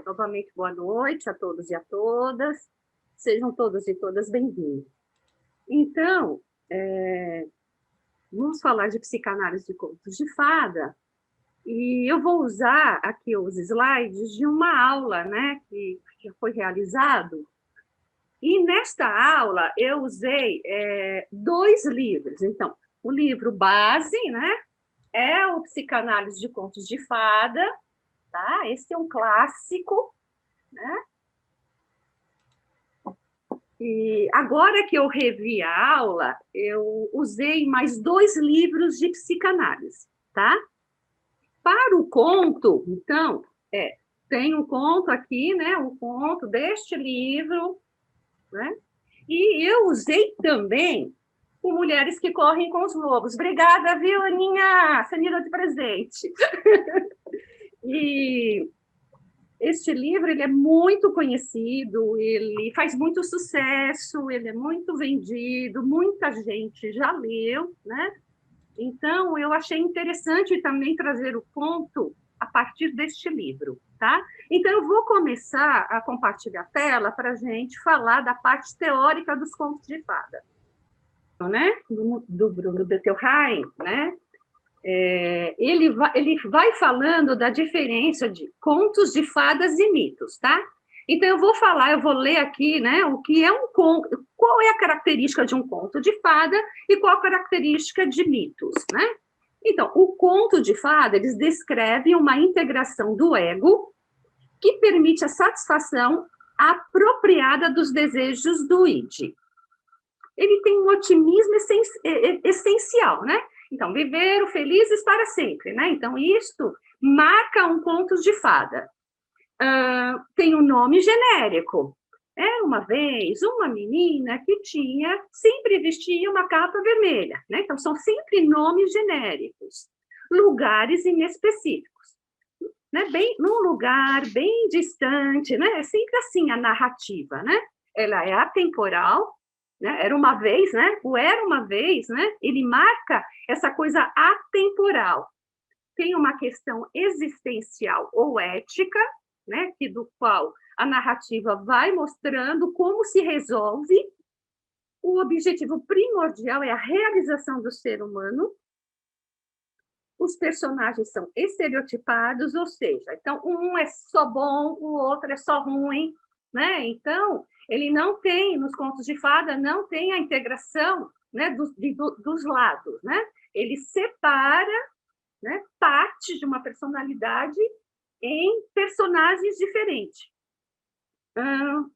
Novamente, boa noite a todos e a todas. Sejam todos e todas bem-vindos. Então, vamos falar de psicanálise de contos de fada, e eu vou usar aqui os slides de uma aula, né, que já foi realizado. E nesta aula eu usei dois livros. Então, o livro base, né, é o Psicanálise de Contos de Fada, tá? Esse é um clássico, né? E agora que eu revi a aula, eu usei mais dois livros de psicanálise, tá? Para o conto, então, tem um conto aqui, né? Um conto deste livro, né? E eu usei também o Mulheres que Correm com os Lobos. Obrigada, viu, Aninha? Você me deu de presente. E este livro ele é muito conhecido, ele faz muito sucesso, ele é muito vendido, muita gente já leu, né? Então, eu achei interessante também trazer o conto a partir deste livro, tá? Então, eu vou começar a compartilhar a tela para a gente falar da parte teórica dos contos de fada, né? Do Bruno Bettelheim, né? Ele vai falando da diferença de contos de fadas e mitos, tá? Então, eu vou ler aqui, né, o que é um conto, qual é a característica de um conto de fada e qual a característica de mitos, né? Então, o conto de fada, eles descrevem uma integração do ego que permite a satisfação apropriada dos desejos do id. Ele tem um otimismo essencial, né? Então, viveram felizes para sempre, né? Então, isto marca um conto de fada. Tem um nome genérico. Uma vez, uma menina que sempre vestia uma capa vermelha, né? Então, são sempre nomes genéricos. Lugares inespecíficos, né? Num lugar bem distante, né? É sempre assim a narrativa, né? Ela é atemporal, né? Era uma vez, né? O era uma vez, né? Ele marca essa coisa atemporal. Tem uma questão existencial ou ética, né? Do qual a narrativa vai mostrando como se resolve. O objetivo primordial é a realização do ser humano. Os personagens são estereotipados, ou seja, então um é só bom, o outro é só ruim, né? Então, ele não tem, nos contos de fada, não tem a integração, né, dos lados, né? Ele separa, né, parte de uma personalidade em personagens diferentes.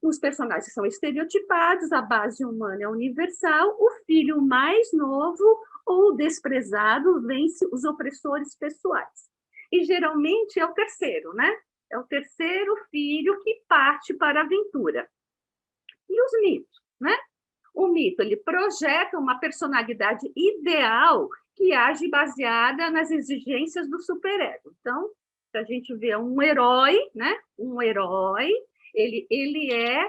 Os personagens são estereotipados, a base humana é universal, o filho mais novo ou desprezado vence os opressores pessoais. E geralmente é o terceiro, né? É o terceiro filho que parte para a aventura. E os mitos, né? O mito, ele projeta uma personalidade ideal que age baseada nas exigências do superego. Então, a gente vê um herói, né? Um herói, ele é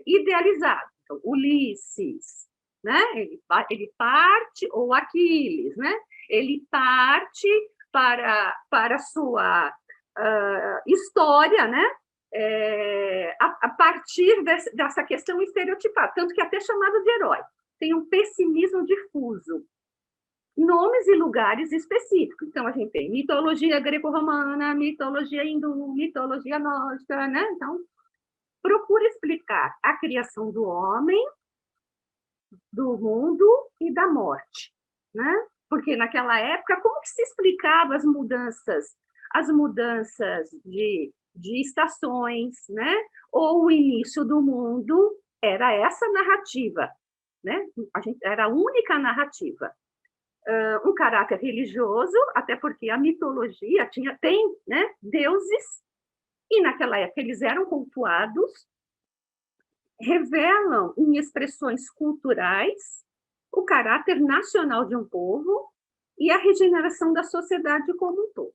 idealizado. Então, Ulisses, né? Ele parte, ou Aquiles, né? Ele parte para a sua história, né? A partir dessa questão estereotipada, tanto que é até chamado de herói. Tem um pessimismo difuso. Nomes e lugares específicos. Então, a gente tem mitologia greco-romana, mitologia hindu, mitologia nórdica, né? Então, procura explicar a criação do homem, do mundo e da morte, né? Porque naquela época, como que se explicava as mudanças de estações, né? Ou o início do mundo, era essa narrativa, né? Era a única narrativa. Um caráter religioso, até porque a mitologia tem, né, deuses, e naquela época eles eram cultuados, revelam em expressões culturais o caráter nacional de um povo e a regeneração da sociedade como um todo.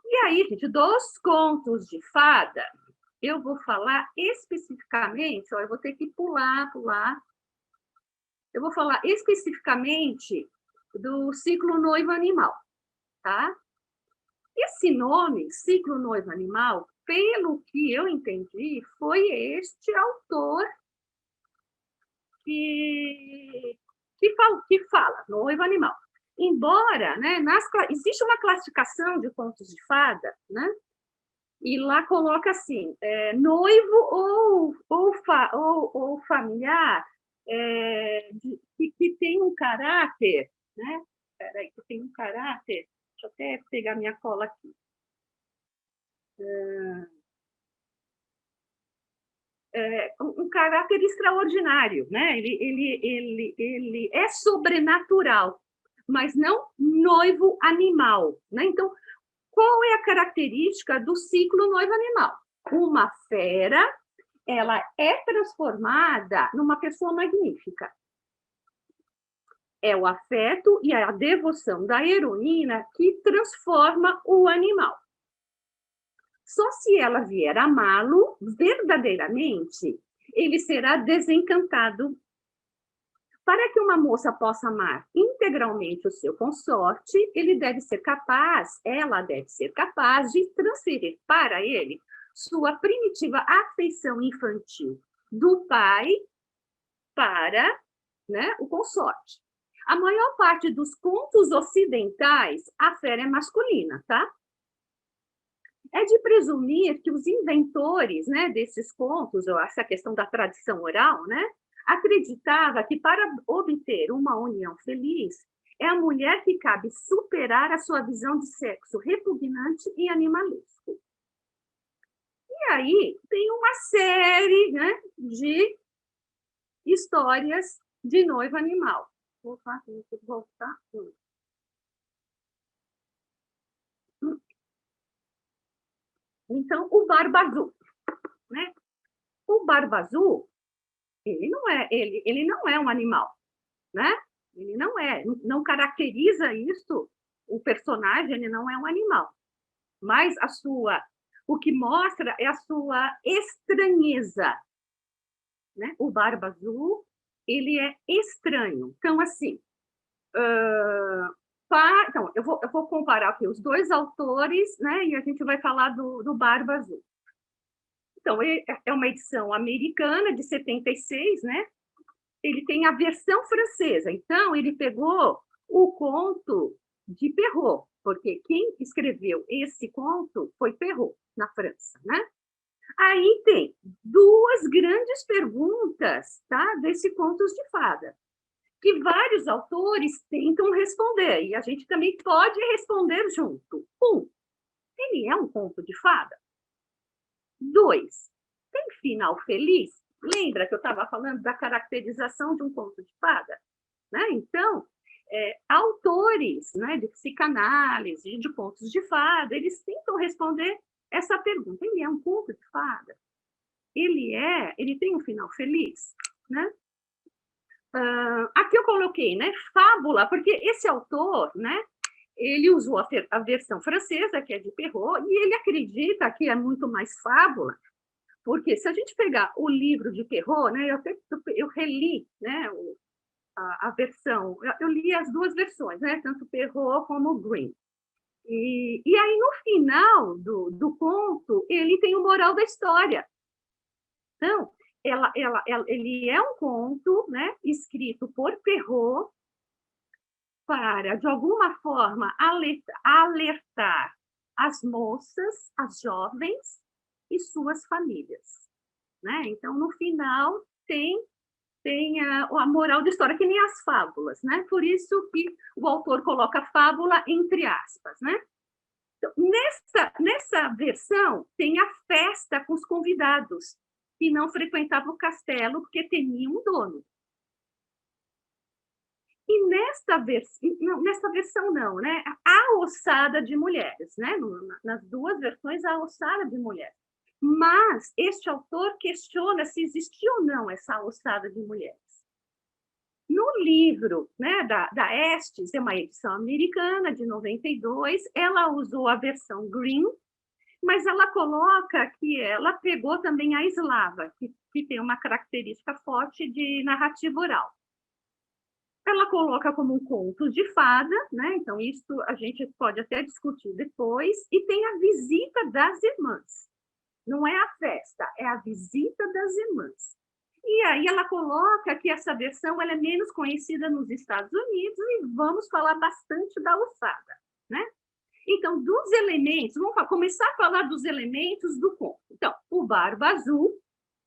E aí, gente, dos contos de fada, eu vou falar especificamente, eu vou ter que pular. Eu vou falar especificamente do ciclo noivo animal, tá? Esse nome, ciclo noivo animal, pelo que eu entendi, foi este autor que fala noivo animal. Embora, né, existe uma classificação de contos de fada, né? E lá coloca assim, noivo ou familiar que tem um caráter, né? Peraí, que tem um caráter. Deixa eu até pegar minha cola aqui. Um caráter extraordinário, né? Ele é sobrenatural, mas não noivo animal, né? Então, qual é a característica do ciclo noivo animal? Uma fera, ela é transformada numa pessoa magnífica. É o afeto e a devoção da heroína que transforma o animal. Só se ela vier amá-lo verdadeiramente, ele será desencantado. Para que uma moça possa amar integralmente o seu consorte, ela deve ser capaz de transferir para ele sua primitiva afeição infantil do pai para, né, o consorte. A maior parte dos contos ocidentais, a fera é masculina, tá? É de presumir que os inventores, né, desses contos, ou essa questão da tradição oral, né, acreditava que para obter uma união feliz, é a mulher que cabe superar a sua visão de sexo repugnante e animalesco. E aí tem uma série, né, de histórias de noivo animal. Vou voltar. Então, o Barba Azul, né? O Barba Azul, ele não é um animal, né? Ele não caracteriza isso, o personagem, ele não é um animal. Mas o que mostra é a sua estranheza, né? O Barba Azul, ele é estranho. Então, assim, então, eu vou comparar aqui os dois autores, né? E a gente vai falar do Barba Azul. Então, é uma edição americana de 76, né? Ele tem a versão francesa. Então, ele pegou o conto de Perrault, porque quem escreveu esse conto foi Perrault, na França, né? Aí tem duas grandes perguntas, tá? Desse Contos de Fada, que vários autores tentam responder, e a gente também pode responder junto. Ele é um conto de fada? 2, tem final feliz? Lembra que eu estava falando da caracterização de um conto de fada? Né? Então, autores, né, de psicanálise, de contos de fada, eles tentam responder essa pergunta. Ele é um conto de fada? Ele tem um final feliz? Né? Aqui eu coloquei, né, fábula, porque esse autor, né, ele usou a versão francesa, que é de Perrault, e ele acredita que é muito mais fábula, porque se a gente pegar o livro de Perrault, né, eu reli, né, a versão, eu li as duas versões, né, tanto Perrault como Green. E aí, no final do conto, ele tem o moral da história. Então, ele é um conto, né, escrito por Perrault para, de alguma forma, alertar as moças, as jovens e suas famílias. Né? Então, no final, tem a moral da história, que nem as fábulas. Né? Por isso que o autor coloca fábula entre aspas. Né? Então, nessa versão, tem a festa com os convidados, que não frequentavam o castelo porque temiam o dono. E nesta versão não, né? A ossada de mulheres, né? Nas duas versões, a ossada de mulheres. Mas este autor questiona se existiu ou não essa ossada de mulheres. No livro, né, da Estes, é uma edição americana, de 92, ela usou a versão Green, mas ela coloca que ela pegou também a eslava, que tem uma característica forte de narrativa oral. ela coloca como um conto de fada, né? Então, isso a gente pode até discutir depois, e tem a visita das irmãs. Não é a festa, é a visita das irmãs. E aí ela coloca que essa versão ela é menos conhecida nos Estados Unidos e vamos falar bastante da ossada, né? Então, dos elementos, vamos começar a falar dos elementos do conto. Então, o Barba Azul,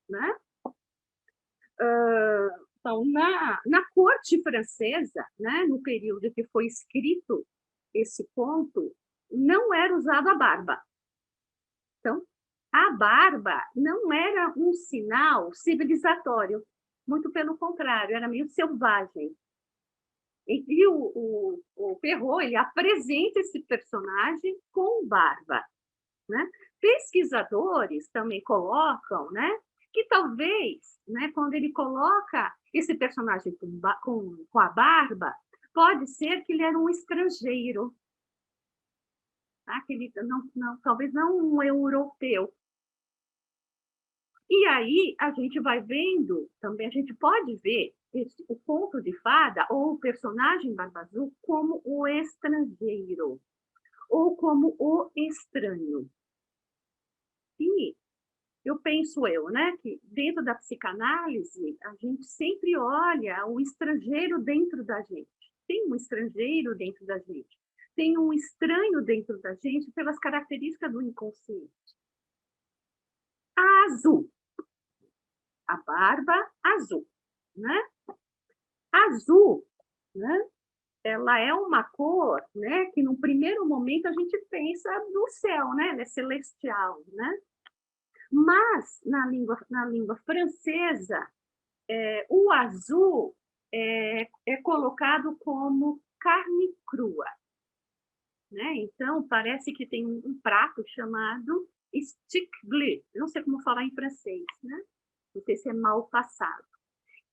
né? Então, na corte francesa, né, no período que foi escrito esse conto, não era usada a barba. Então, a barba não era um sinal civilizatório, muito pelo contrário, era meio selvagem. E o Perrault, ele apresenta esse personagem com barba, né? Pesquisadores também colocam, né, que talvez, né, quando ele coloca esse personagem com a barba, pode ser que ele era um estrangeiro, tá? Que ele talvez não um europeu. E aí a gente vai vendo, também a gente pode ver o conto de fada ou o personagem Barba Azul como o estrangeiro, ou como o estranho. E eu penso né, que dentro da psicanálise, a gente sempre olha o estrangeiro dentro da gente. Tem um estrangeiro dentro da gente. Tem um estranho dentro da gente pelas características do inconsciente. A azul. A barba azul, né? Azul, né? Ela é uma cor, né, que no primeiro momento a gente pensa no céu, né, é celestial, né? Mas na língua francesa, o azul é colocado como carne crua, né? Então parece que tem um prato chamado stick bleu, não sei como falar em francês, né? Não sei se é mal passado.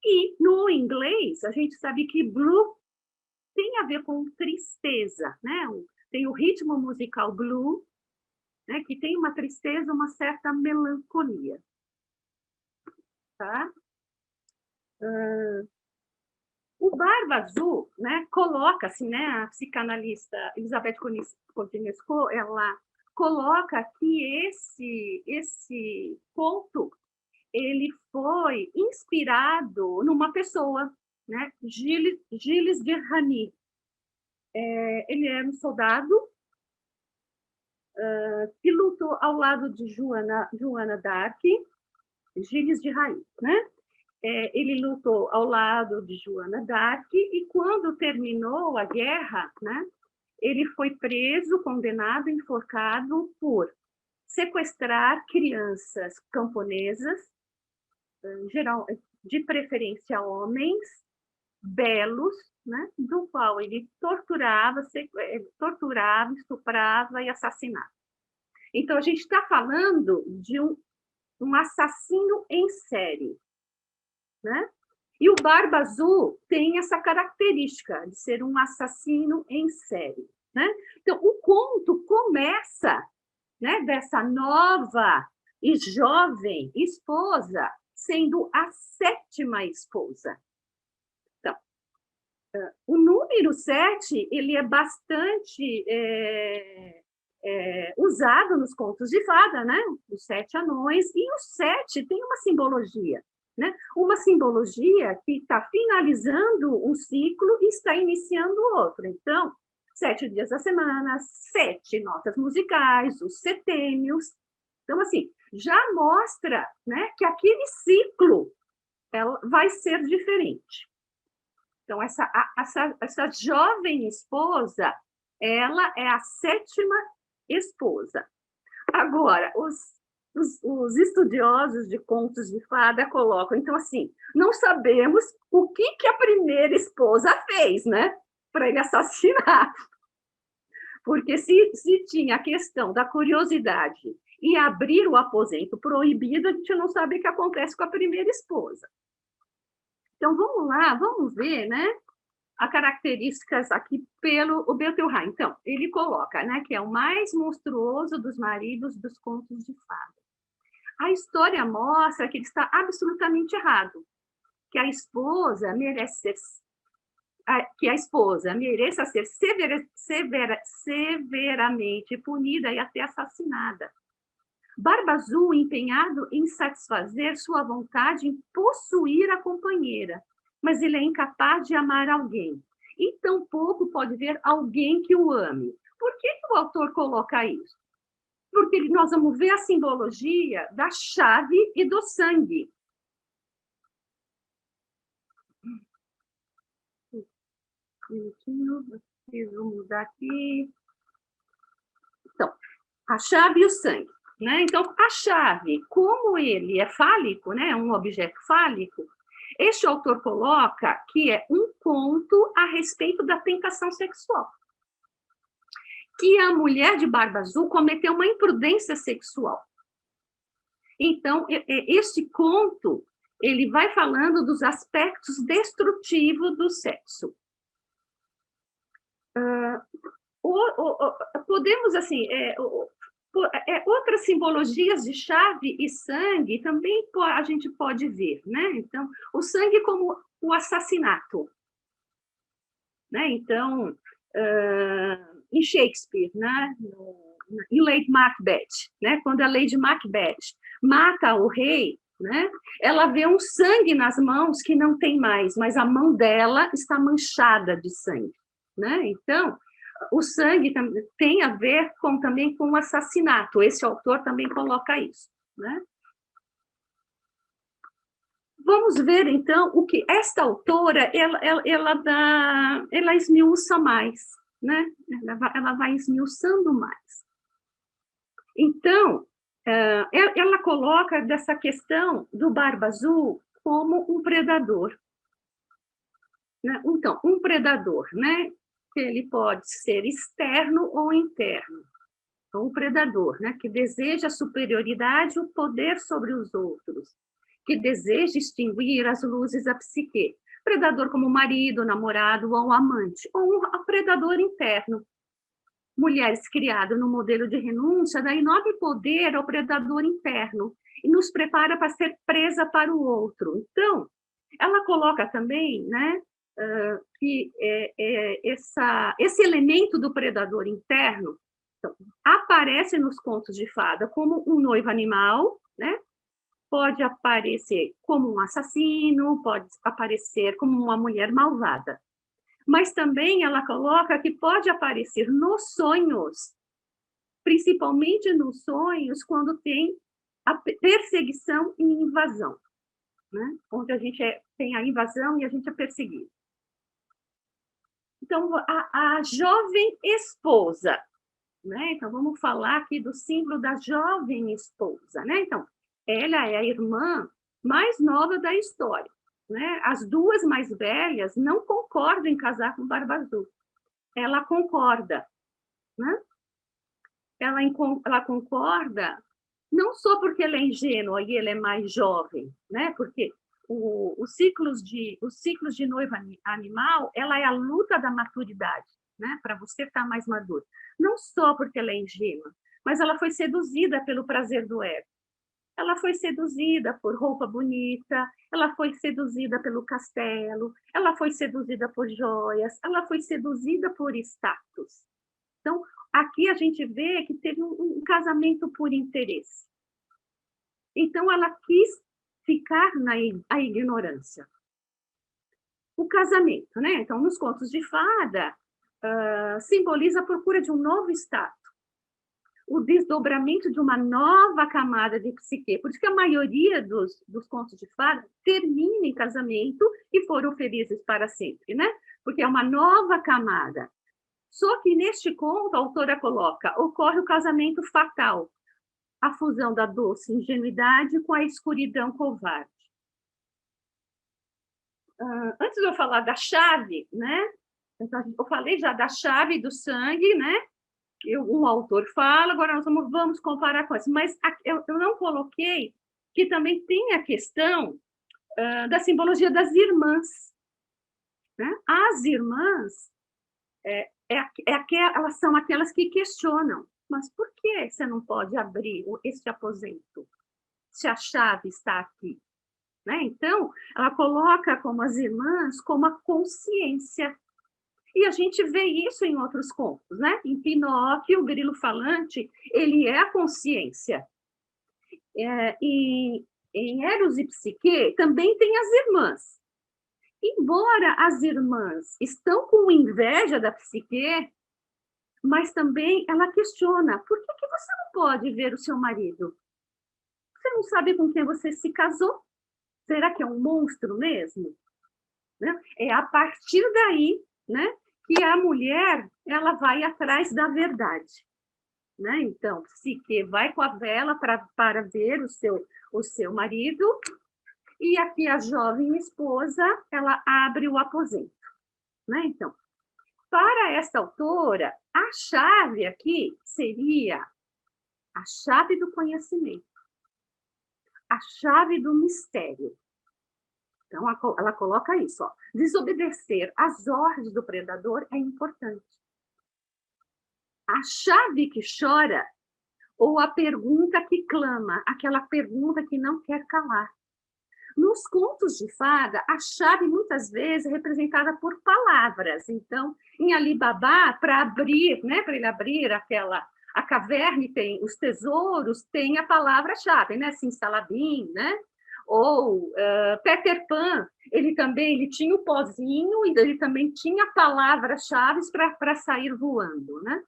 E no inglês a gente sabe que blue tem a ver com tristeza, né? Tem o ritmo musical blue, né? Que tem uma tristeza, uma certa melancolia, tá? O Barba Azul, né, coloca-se, né, a psicanalista Elisabeth Konietzko, ela coloca que esse conto ele foi inspirado numa pessoa, né, Gilles de Rany. Ele era um soldado que lutou ao lado de Joana d'Arc, Gilles de Rany, né? Ele lutou ao lado de Joana d'Arc e quando terminou a guerra, né, ele foi preso, condenado, enforcado por sequestrar crianças camponesas, geral, de preferência homens, belos, né, do qual ele torturava, estuprava e assassinava. Então, a gente está falando de um assassino em série, né? E o Barba Azul tem essa característica de ser um assassino em série, né? Então, o conto começa, né, dessa nova e jovem esposa sendo a 7ª esposa. Então, o número 7, ele é bastante usado nos contos de fada, né? Os 7 anões, e o 7 tem uma simbologia, né? Uma simbologia que está finalizando um ciclo e está iniciando outro. Então, 7 dias da semana, 7 notas musicais, os setênios. Então, assim, já mostra, né, que aquele ciclo vai ser diferente. Então, essa jovem esposa, ela é a 7ª esposa. Agora, os estudiosos de contos de fada colocam, então, assim, não sabemos o que a primeira esposa fez, né, para ele assassinar. Porque se tinha a questão da curiosidade e abrir o aposento proibido, a gente não sabe o que acontece com a primeira esposa. Então, vamos lá, vamos ver, né, as características aqui pelo o Beutelheim. Então, ele coloca, né, que é o mais monstruoso dos maridos dos contos de fada. A história mostra que ele está absolutamente errado, que a esposa merece ser que a esposa mereça ser severamente punida e até assassinada. Barba Azul empenhado em satisfazer sua vontade em possuir a companheira, mas ele é incapaz de amar alguém. E tampouco pode ver alguém que o ame. Por que o autor coloca isso? Porque nós vamos ver a simbologia da chave e do sangue. Um minutinho, preciso mudar aqui. Então, a chave e o sangue. Né? Então, a chave, como ele é fálico, né? Um objeto fálico, este autor coloca que é um conto a respeito da tentação sexual. Que a mulher de Barba Azul cometeu uma imprudência sexual. Então, este conto, ele vai falando dos aspectos destrutivos do sexo. Podemos, assim, outras simbologias de chave e sangue também a gente pode ver, né? Então, o sangue como o assassinato, né? Então, em Shakespeare, né? Em Lady Macbeth, né? Quando a Lady Macbeth mata o rei, né? Ela vê um sangue nas mãos que não tem mais, mas a mão dela está manchada de sangue, né? Então, o sangue tem a ver também com o assassinato. Esse autor também coloca isso, né? Vamos ver, então, o que esta autora, ela esmiuça mais, né? Ela vai esmiuçando mais. Então, ela coloca dessa questão do Barba Azul como um predador. Né? Então, um predador, né? Que ele pode ser externo ou interno. Então, um predador, né? Que deseja a superioridade, o poder sobre os outros, que deseja extinguir as luzes da psique. Predador como marido, namorado ou amante, ou um predador interno. Mulheres criadas no modelo de renúncia dá enorme poder ao predador interno e nos prepara para ser presa para o outro. Então, ela coloca também, né, que esse elemento do predador interno, então, aparece nos contos de fada como um noivo animal, né? Pode aparecer como um assassino, pode aparecer como uma mulher malvada. Mas também ela coloca que pode aparecer nos sonhos, principalmente nos sonhos, quando tem a perseguição e invasão, né? Onde a gente tem a invasão e a gente é perseguido. Então, a jovem esposa, né? Então, vamos falar aqui do símbolo da jovem esposa, né? Então, ela é a irmã mais nova da história, né? As duas mais velhas não concordam em casar com Barba Azul. Ela concorda, né? Ela concorda não só porque ela é ingênua e ela é mais jovem, né? Porque os ciclos de noiva animal, ela é a luta da maturidade, né? Para você estar mais maduro. Não só porque ela é ingênua, mas ela foi seduzida pelo prazer do ego. Ela foi seduzida por roupa bonita, ela foi seduzida pelo castelo, ela foi seduzida por joias, ela foi seduzida por status. Então, aqui a gente vê que teve um casamento por interesse. Então, ela quis ficar na ignorância. O casamento, né? Então, nos contos de fada, simboliza a procura de um novo status, o desdobramento de uma nova camada de psique, por isso que a maioria dos contos de fada termina em casamento e foram felizes para sempre, né? Porque é uma nova camada. Só que neste conto, a autora coloca, ocorre o casamento fatal, a fusão da doce ingenuidade com a escuridão covarde. Antes de eu falar da chave, né? Então, eu falei já da chave do sangue, né? Um autor fala, agora nós vamos comparar com isso. Mas eu não coloquei que também tem a questão da simbologia das irmãs. Né? As irmãs elas são aquelas que questionam. Mas por que você não pode abrir este aposento se a chave está aqui? Né? Então, ela coloca como as irmãs como a consciência. E a gente vê isso em outros contos, né? Em Pinóquio, o grilo falante, ele é a consciência. Em Eros e Psique, também tem as irmãs. Embora as irmãs estão com inveja da Psique, mas também ela questiona, por que você não pode ver o seu marido? Você não sabe com quem você se casou? Será que é um monstro mesmo? Né? É a partir daí, né, que a mulher ela vai atrás da verdade. Né? Então, Psique vai com a vela para ver o seu marido, e aqui a jovem esposa ela abre o aposento. Né? Então, para esta autora, a chave aqui seria a chave do conhecimento, a chave do mistério. Então, ela coloca isso, ó. Desobedecer às ordens do predador é importante. A chave que chora, ou a pergunta que clama, aquela pergunta que não quer calar. Nos contos de fada, a chave muitas vezes é representada por palavras. Então, em Alibabá, para abrir, né, para ele abrir a caverna e tem os tesouros, tem a palavra-chave, né, Simsalabim, né? Ou Peter Pan, ele tinha o pozinho e ele também tinha palavras-chave para sair voando, né?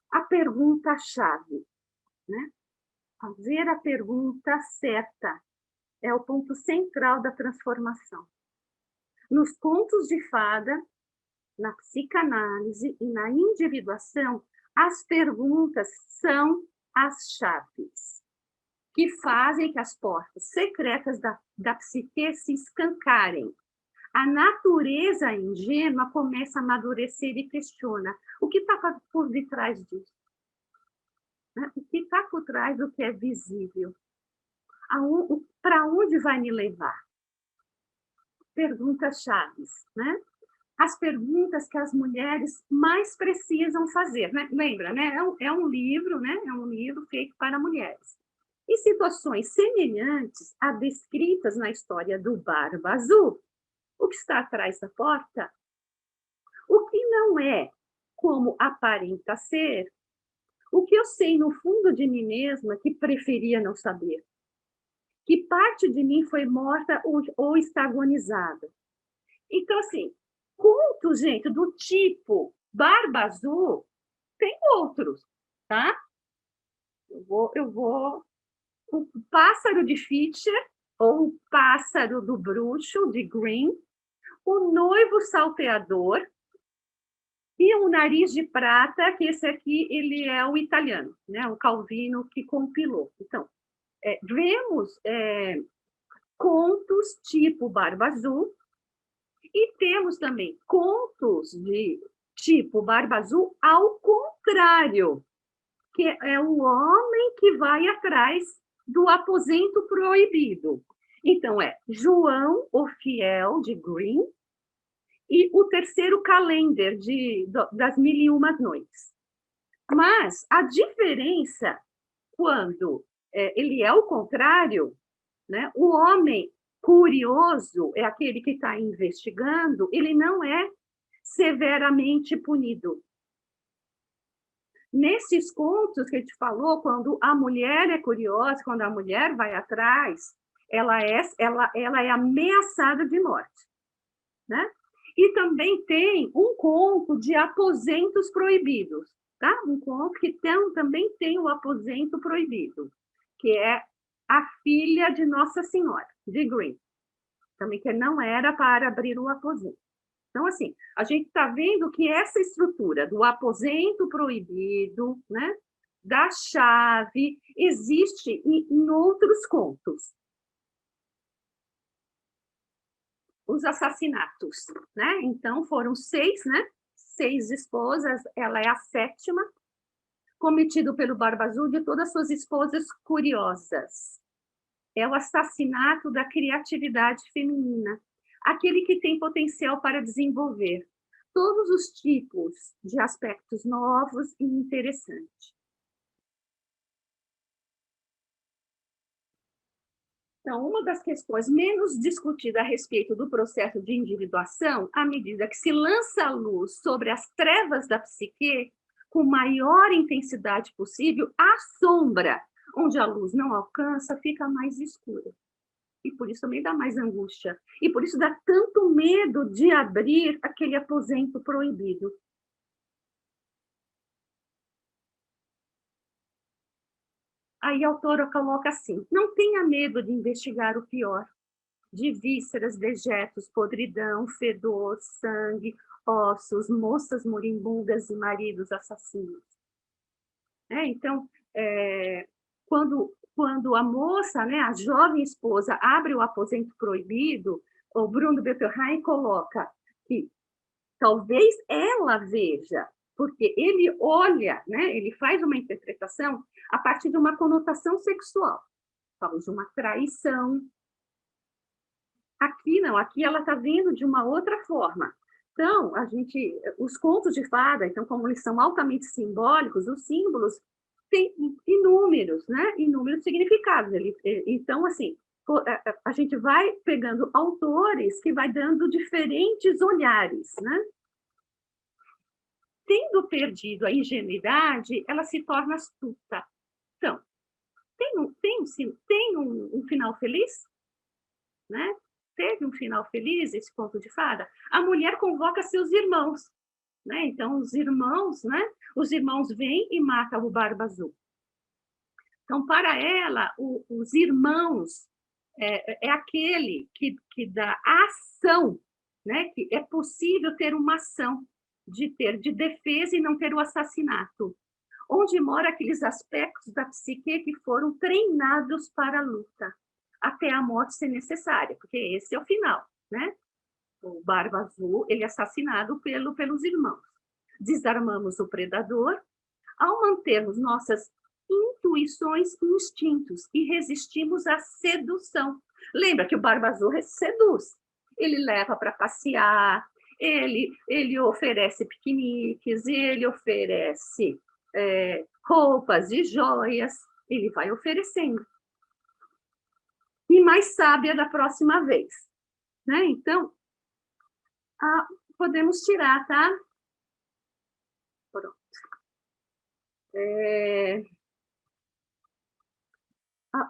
A pergunta-chave, né? Fazer a pergunta certa é o ponto central da transformação. Nos contos de fada, na psicanálise e na individuação, as perguntas são as chaves que fazem que as portas secretas da psique se escancarem. A natureza ingênua começa a amadurecer e questiona o que está por detrás disso. Né? O que está por trás do que é visível? Para onde vai me levar? Perguntas-chave, né? As perguntas que as mulheres mais precisam fazer, né? Lembra, né? É um livro, né? É um livro feito para mulheres. E situações semelhantes a descritas na história do Barba Azul, o que está atrás da porta, o que não é como aparenta ser, o que eu sei no fundo de mim mesma que preferia não saber, que parte de mim foi morta ou está agonizada. Então, assim, contos, gente, do tipo Barba Azul, tem outros, tá? Eu vou. O Pássaro de Fischer, ou o Pássaro do Bruxo, de Green, o Noivo Salteador e o Nariz de Prata, que esse aqui ele é o italiano, né? O Calvino que compilou. Então, vemos contos tipo Barba Azul, e temos também contos de tipo Barba Azul ao contrário, que é o homem que vai atrás do aposento proibido. Então, é João, o Fiel, de Green, e o terceiro Calendar, das Mil e Uma Noites. Mas a diferença, quando ele é o contrário, né, o homem curioso é aquele que está investigando, ele não é severamente punido. Nesses contos que a gente falou, quando a mulher é curiosa, quando a mulher vai atrás, ela é ameaçada de morte. Né? E também tem um conto de aposentos proibidos. Tá? Um conto que também tem o aposento proibido, que é A Filha de Nossa Senhora, de Green. Também que não era para abrir o aposento. Então, assim, a gente está vendo que essa estrutura do aposento proibido, né, da chave, existe em outros contos. Os assassinatos, né? Então, foram 6, né? 6 esposas, ela é a 7ª, cometido pelo Barba Azul de todas suas esposas curiosas. É o assassinato da criatividade feminina, aquele que tem potencial para desenvolver todos os tipos de aspectos novos e interessantes. Então, uma das questões menos discutidas a respeito do processo de individuação, à medida que se lança a luz sobre as trevas da psique, com maior intensidade possível, a sombra, onde a luz não alcança, fica mais escura. E por isso também dá mais angústia. E por isso dá tanto medo de abrir aquele aposento proibido. Aí a autora coloca assim: não tenha medo de investigar o pior, de vísceras, dejetos, podridão, fedor, sangue, ossos, moças moribundas e maridos assassinos. Então, quando a moça, né, a jovem esposa, abre o aposento proibido, o Bruno Bettelheim coloca que talvez ela veja, porque ele olha, né, ele faz uma interpretação a partir de uma conotação sexual, talvez de uma traição. Aqui não, aqui ela está vendo de uma outra forma. Então, os contos de fada, então, como eles são altamente simbólicos, os símbolos têm inúmeros, né? Inúmeros significados. Então, assim, a gente vai pegando autores que vai dando diferentes olhares, né? Tendo perdido a ingenuidade, ela se torna astuta. Então, tem um final feliz, né? Teve um final feliz esse conto de fada. A mulher convoca seus irmãos, né? Então os irmãos vêm e matam o Barba Azul. Então para ela os irmãos é aquele que dá a ação, né? Que é possível ter uma ação de defesa e não ter o assassinato. Onde mora aqueles aspectos da psique que foram treinados para a luta, até a morte ser necessária, porque esse é o final, né? O Barba Azul, ele é assassinado pelos irmãos. Desarmamos o predador ao mantermos nossas intuições e instintos e resistimos à sedução. Lembra que o Barba Azul seduz. Ele leva para passear, ele oferece piqueniques, ele oferece roupas e joias, ele vai oferecendo. E mais sábia da próxima vez, né? Então, podemos tirar, tá? Pronto.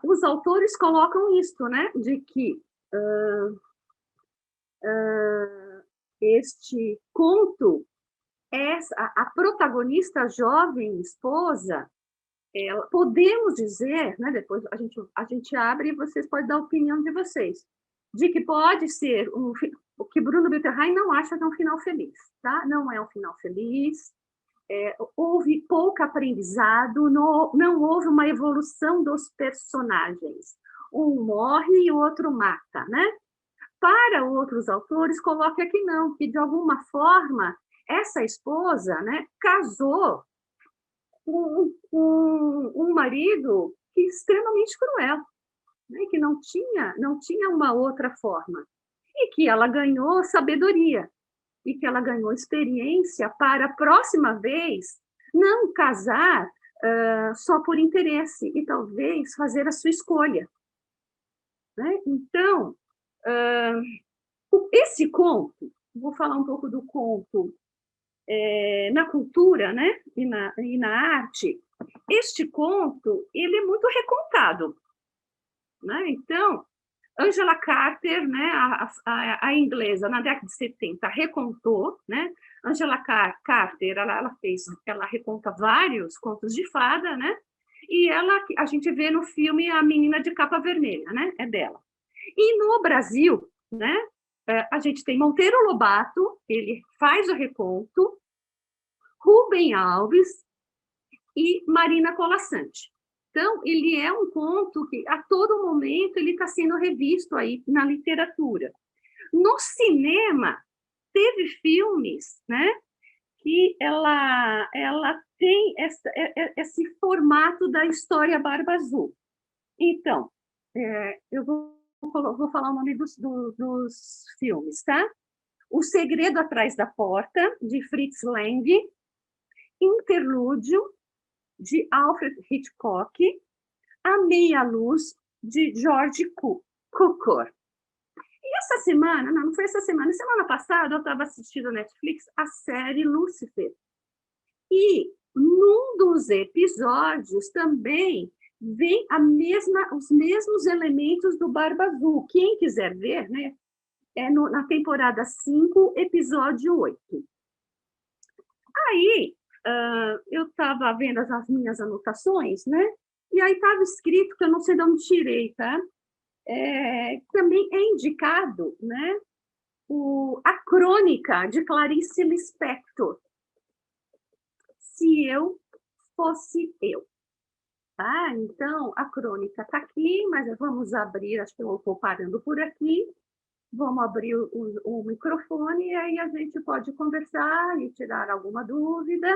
Os autores colocam isso, né? De que este conto, a protagonista jovem esposa, podemos dizer, né? Depois a gente abre e vocês podem dar a opinião de vocês, de que pode ser o que Bruno Bettelheim não acha que é um final feliz, tá? Não é um final feliz. Houve pouco aprendizado, não houve uma evolução dos personagens. Um morre e o outro mata, né? Para outros autores, coloca que não, que de alguma forma essa esposa, né, casou com um marido extremamente cruel, né, que não tinha uma outra forma, e que ela ganhou sabedoria, e que ela ganhou experiência para a próxima vez não casar só por interesse, e talvez fazer a sua escolha. Né? Então, esse conto, vou falar um pouco do conto na cultura, né? e na arte. Este conto, ele é muito recontado. Né? Então, Angela Carter, né, a inglesa, na década de 70, recontou, né? Angela Carter, ela reconta vários contos de fada, né? E a gente vê no filme A Menina de Capa Vermelha, né? É dela. E no Brasil, né, a gente tem Monteiro Lobato, ele faz o reconto, Rubem Alves e Marina Colasanti. Então, ele é um conto que, a todo momento, ele está sendo revisto aí na literatura. No cinema, teve filmes, né, que ela tem esse formato da história Barba Azul. Então, eu vou falar o nome dos filmes, tá? O Segredo Atrás da Porta, de Fritz Lang, Interlúdio, de Alfred Hitchcock, A Meia Luz, de George Cukor. E essa semana, não foi essa semana, semana passada eu estava assistindo na Netflix a série Lucifer. E num dos episódios também vem os mesmos elementos do Barba Azul. Quem quiser ver, né? É na temporada 5, episódio 8. Aí, eu estava vendo as minhas anotações, né? E aí estava escrito, que eu não sei de onde tirei, tá? Também é indicado, né? A crônica de Clarice Lispector, Se Eu Fosse Eu. Tá? Então, a crônica está aqui, mas vamos abrir, acho que eu estou parando por aqui. Vamos abrir o microfone e aí a gente pode conversar e tirar alguma dúvida.